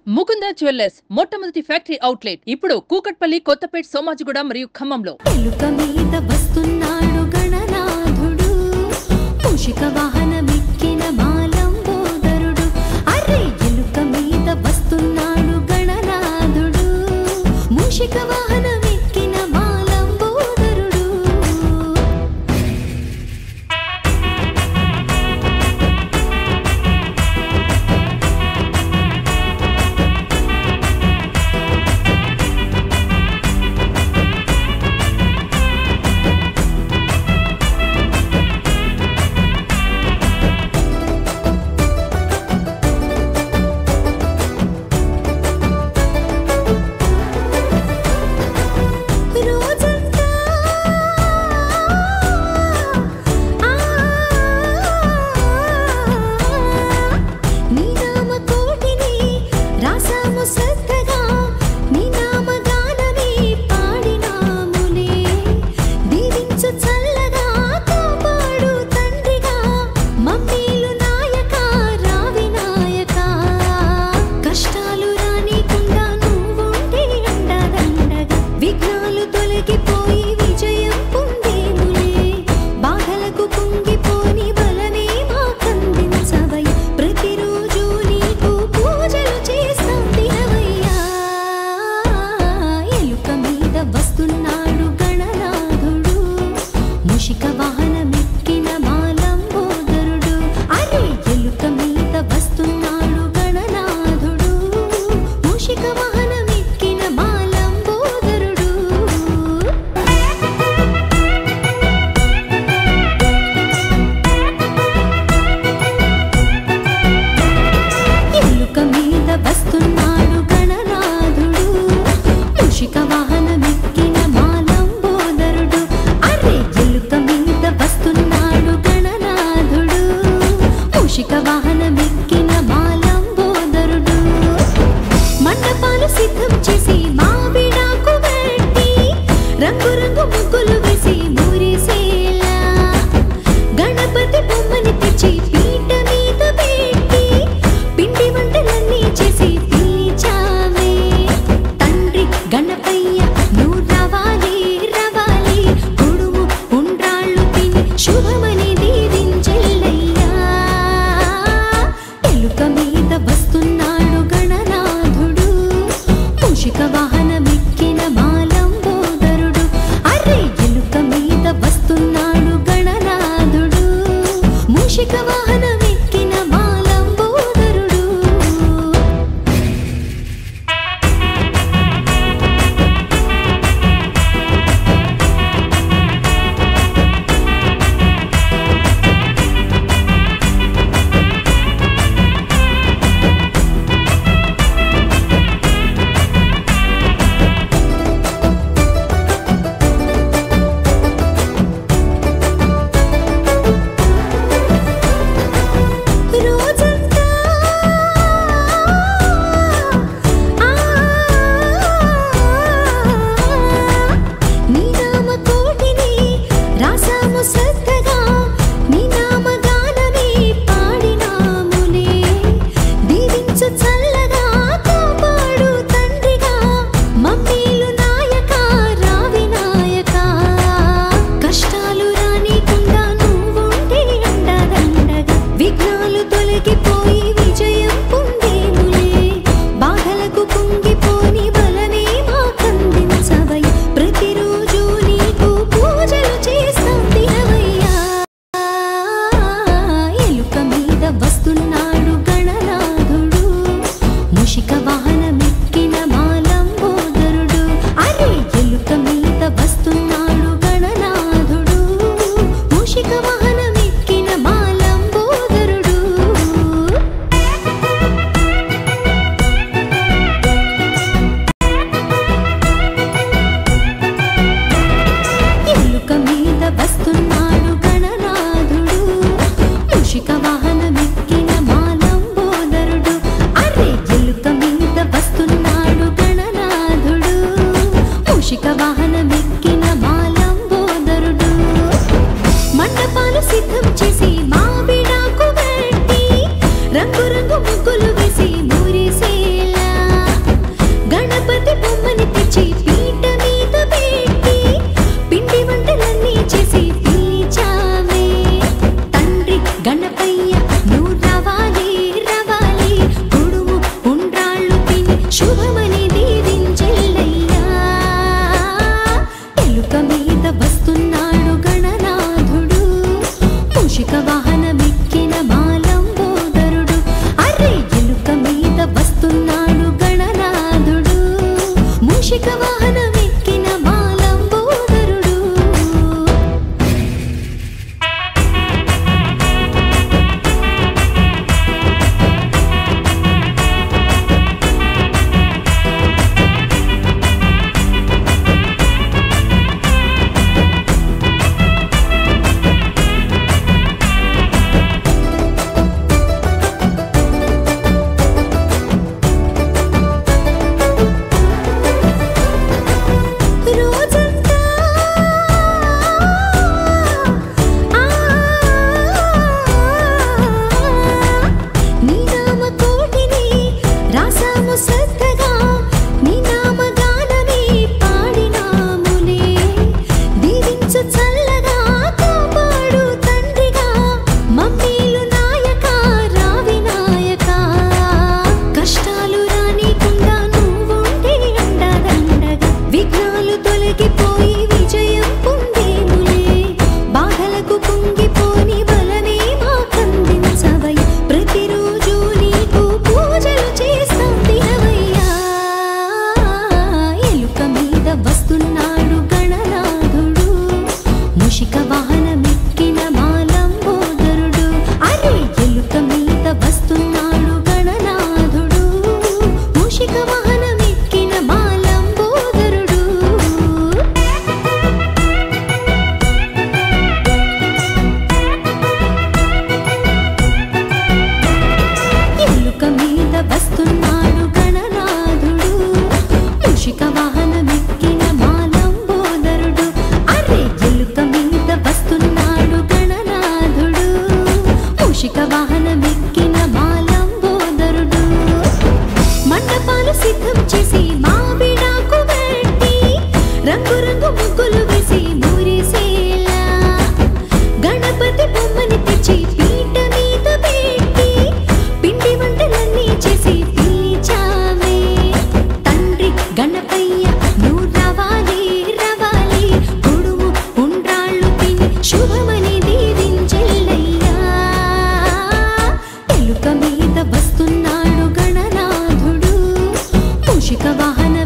Mukunda jewellers మొట్టమొదటి factory outlet ఇప్పుడు కూకట్పల్లి, కొత్తపేట్, సోమాజిగూడ మరియు ఖమ్మంలో. ఎలుక మీద వస్తున్నాడు గణనాథుడు, మూషిక వాహనమెక్కిన బాలంబోదరుడు. అరే ఎలుక మీద వస్తున్నాడు గణనాథుడు, మూషిక వాహనమెక్కిన బాలంబోదరుడు. రంగు రంగు ముగ్గులు వేసి మురిసేలా శుభమని దీవించెల్లయ్యా. ఎలుక మీద వస్తున్నాడు గణనాథుడు, మూషిక వాహనమెక్కిన మాలంబోదరుడు. అరే ఎలుక మీద వస్తున్నాడు గణనాథుడు, మూషిక వాహనమెక్కిన మాలంబోదరుడు. రోజంతా నీ నామ కోటిని రాసాము శ్రద్ధగా, నీ నామ గానమే పాడినాములే. దీవించు చల్లగా, కాపాడు తండ్రిగా, మమ్మీలు నాయక రావి నాయక. కష్టాలు రానికుండా నువ్వుంటే అండదండగా, విఘ్నాలు తొలగిపోయి విజయం పొందేములే. బాధలకు కుంగిపోని బలమే మాకందించవయ్య, ప్రతిరోజు నీకు పూజలు చేస్తాం వినవయ్యా. ఎలుక మీద వస్తున్నాడు గణనాథుడు, మూషిక వాహనమెక్కిన మాలంబోదరుడు. అరే ఎలుక మీద వస్తున్నాడు గణనాథుడు, మూషిక వాహనమెక్కిన మాలంబోదరుడు. ఎలుక మీద వస్తున్నాడు గణనాథుడు, మూషిక వాహనమెక్కిన మాలంబోదరుడు. అరే ఎలుక మీద వస్తున్నాడు గణనాథుడు, మూషిక వాహనమెక్కిన మాలంబోదరుడు. మండపాలు సిద్ధం చేసి మావిడాకు పెట్టి, రంగురంగు ముగ్గులు వేసి మురిసేలా, గణపతి బొమ్మని తెచ్చి పీట మీద పెట్టి, పిండి వంటలన్నీ చేసి పిలిచామే. తండ్రి గణపయ్య నువ్వు రవాలి రవాలి, కొడుము ఉండ్రాళ్ళు తిని శుభమని దీవించెల్లయ్యా. ఎలుక మీద వస్తున్నాడు గణనాథుడు, మూషిక వాహన